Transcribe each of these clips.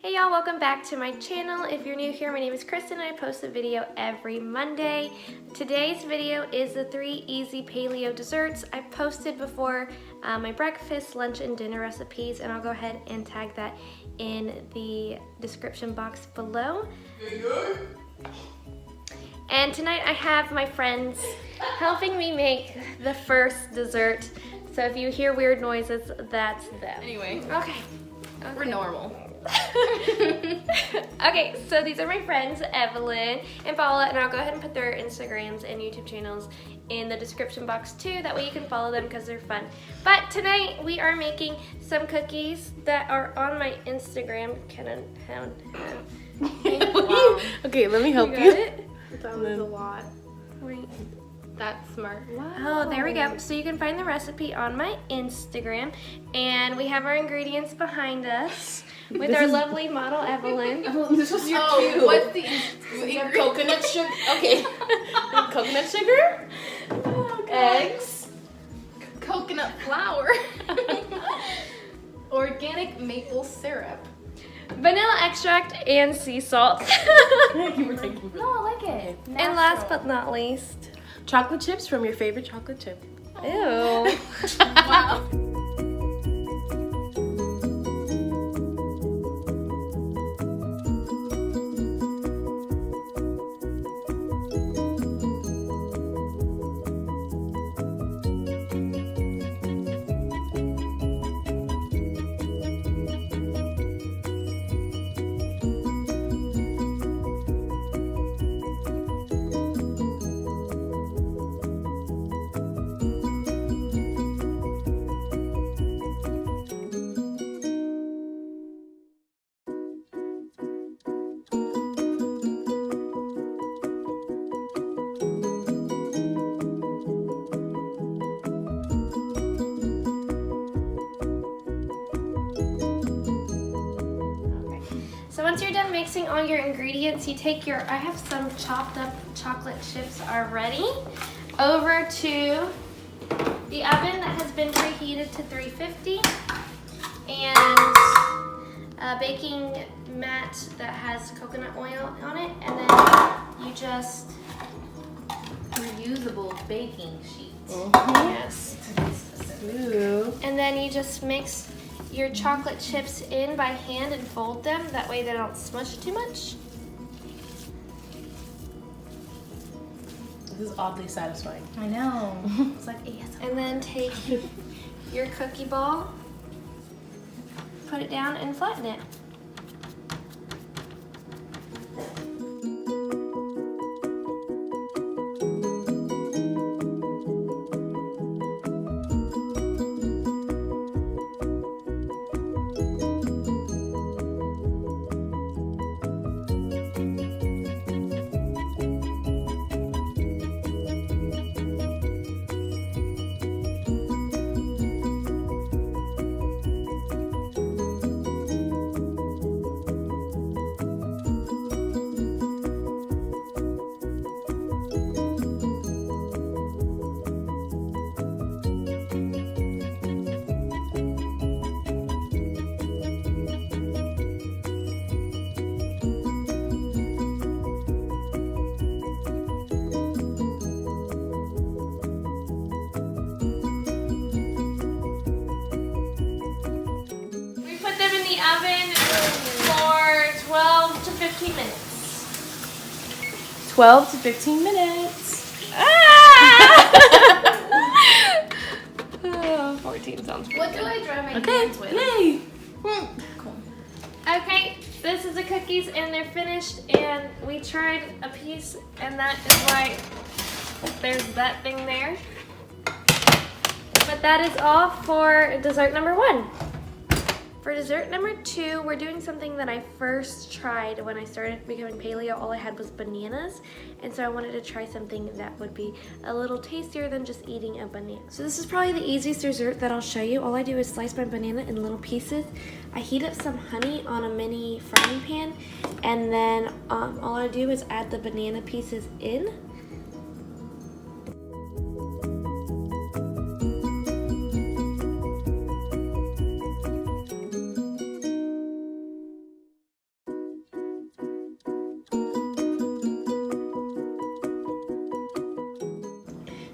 Hey y'all, welcome back to my channel. If you're new here, my name is Kristen and I post a video every Monday. Today's video is the 3 easy paleo desserts. I've posted before my breakfast, lunch, and dinner recipes, and I'll go ahead and tag that in the description box below. And tonight I have my friends helping me make the first dessert. So if you hear weird noises, that's them. Anyway. Okay. We're normal. Okay, so these are my friends, Evelyn and Paula, and I'll go ahead and put their Instagrams and YouTube channels in the description box too. That way you can follow them because they're fun. But tonight we are making some cookies that are on my Instagram. Wow. Okay, let me help You you. got it? That was a lot. Wait. That's smart. Wow. Oh, there we go. So you can find the recipe on my Instagram. And we have our ingredients behind us with our lovely model, Evelyn. This was your Oh, what's the coconut sugar? Okay. Coconut sugar, eggs, coconut flour, organic maple syrup. Vanilla extract and sea salt. You were taking No, I like it. And last but not least, chocolate chips from your favorite chocolate chip. ew. Wow. So once you're done mixing all your ingredients, you take your, I have some chopped up chocolate chips already, over to the oven that has been preheated to 350, and a baking mat that has coconut oil on it, and then you just, Reusable baking sheet. yes, Ooh. and then you just mix your chocolate chips in by hand and fold them. That way they don't smush too much. This is oddly satisfying. I know. It's like ASMR. And then take your cookie ball, put it down and flatten it. We put them in the oven for 12 to 15 minutes. 12 to 15 minutes. Oh, 14 sounds pretty What good. do I dry my Okay, hands with? yay. Cool. Okay, this is the cookies and they're finished, and we tried a piece and that is why there's that thing there. But that is all for dessert number 1. For dessert number 2, we're doing something that I first tried when I started becoming paleo. All I had was bananas, and so I wanted to try something that would be a little tastier than just eating a banana. So this is probably the easiest dessert that I'll show you. All I do is slice my banana in little pieces. I heat up some honey on a mini frying pan, and then all I do is add the banana pieces in.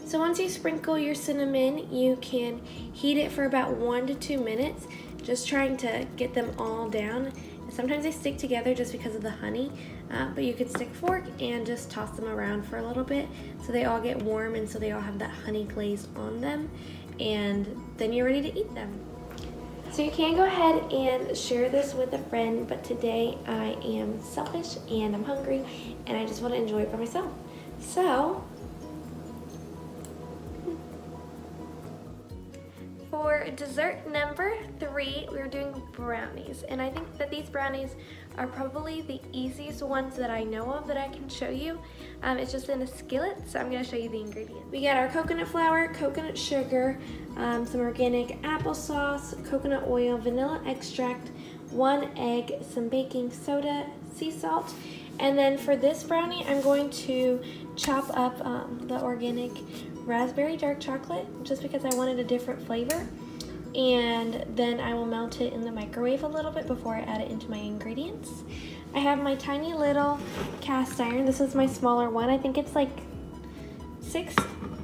So once you sprinkle your cinnamon, you can heat it for about 1 to 2 minutes, just trying to get them all down. Sometimes they stick together just because of the honey, but you could stick a fork and just toss them around for a little bit so they all get warm and so they all have that honey glaze on them, and then you're ready to eat them. So you can go ahead and share this with a friend, but today I am selfish and I'm hungry and I just want to enjoy it for myself. So, for dessert number 3, we're doing brownies, and I think that these brownies are probably the easiest ones that I know of that I can show you. It's just in a skillet, so I'm going to show you the ingredients. We got our coconut flour, coconut sugar, some organic applesauce, coconut oil, vanilla extract, 1 egg, some baking soda, sea salt, and then for this brownie I'm going to chop up the organic raspberry dark chocolate just because I wanted a different flavor, and then I will melt it in the microwave a little bit before I add it into my ingredients. I have my tiny little cast iron. This is my smaller one. I think it's like 6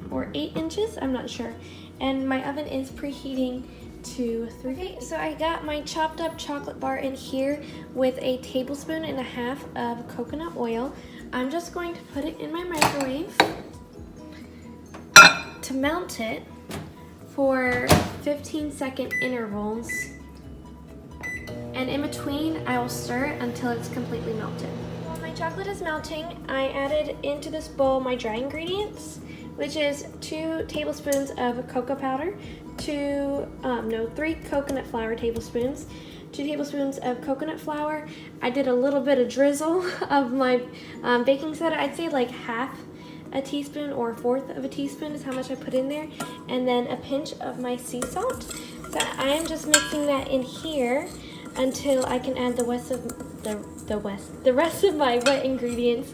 or 8 inches, I'm not sure, and my oven is preheating to 350. Okay, so I got my chopped up chocolate bar in here with a 1.5 tablespoons of coconut oil. I'm just going to put it in my microwave to melt it for 15-second intervals, and in between I will stir it until it's completely melted. While my chocolate is melting, I added into this bowl my dry ingredients, which is 2 tablespoons of cocoa powder, 3 coconut flour tablespoons, 2 tablespoons of coconut flour. I did a little bit of drizzle of my baking soda. I'd say like half a teaspoon or 1/4 of a teaspoon is how much I put in there, and then a pinch of my sea salt. So I am just mixing that in here until I can add the rest of my wet ingredients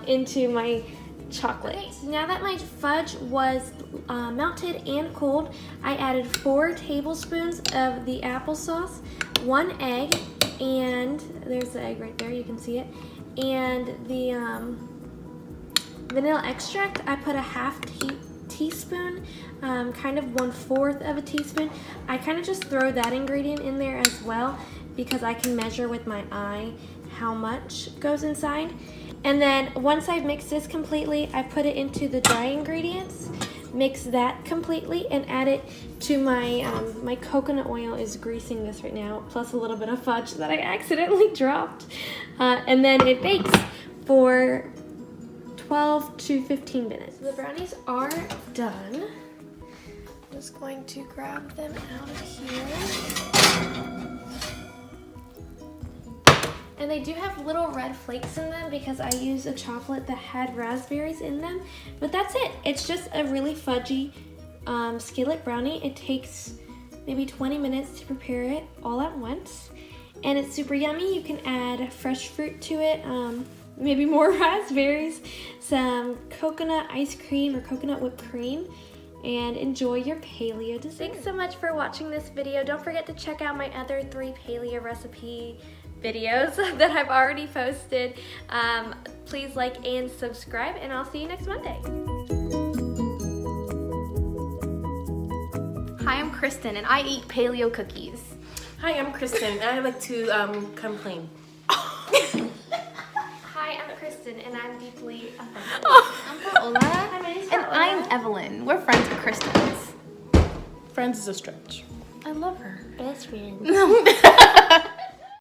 into my chocolate. Okay, so now that my fudge was melted and cooled, I added 4 tablespoons of the applesauce, 1 egg, and there's the egg right there, you can see it, and the vanilla extract. I put a half teaspoon, kind of 1/4 of a teaspoon. I kind of just throw that ingredient in there as well because I can measure with my eye how much goes inside. And then once I've mixed this completely, I put it into the dry ingredients, mix that completely, and add it to my, my coconut oil is greasing this right now, plus a little bit of fudge that I accidentally dropped. And then it bakes for 12 to 15 minutes. The brownies are done. I'm just going to grab them out of here. And they do have little red flakes in them because I used a chocolate that had raspberries in them. But that's it. It's just a really fudgy skillet brownie. It takes maybe 20 minutes to prepare it all at once. And it's super yummy. You can add fresh fruit to it. Maybe more raspberries, some coconut ice cream or coconut whipped cream, and enjoy your paleo dessert. Thanks so much for watching this video. Don't forget to check out my other 3 paleo recipe videos that I've already posted. Please like and subscribe, and I'll see you next Monday. Hi, I'm Kristen, and I eat paleo cookies. Hi, I'm Kristen, and I like to complain. Hi, I'm Kristen, and I'm deeply offended. I'm Paola, Hi, my name's and Paola. I'm Evelyn. We're friends with Kristen's. Friends is a stretch. I love her. Best friend.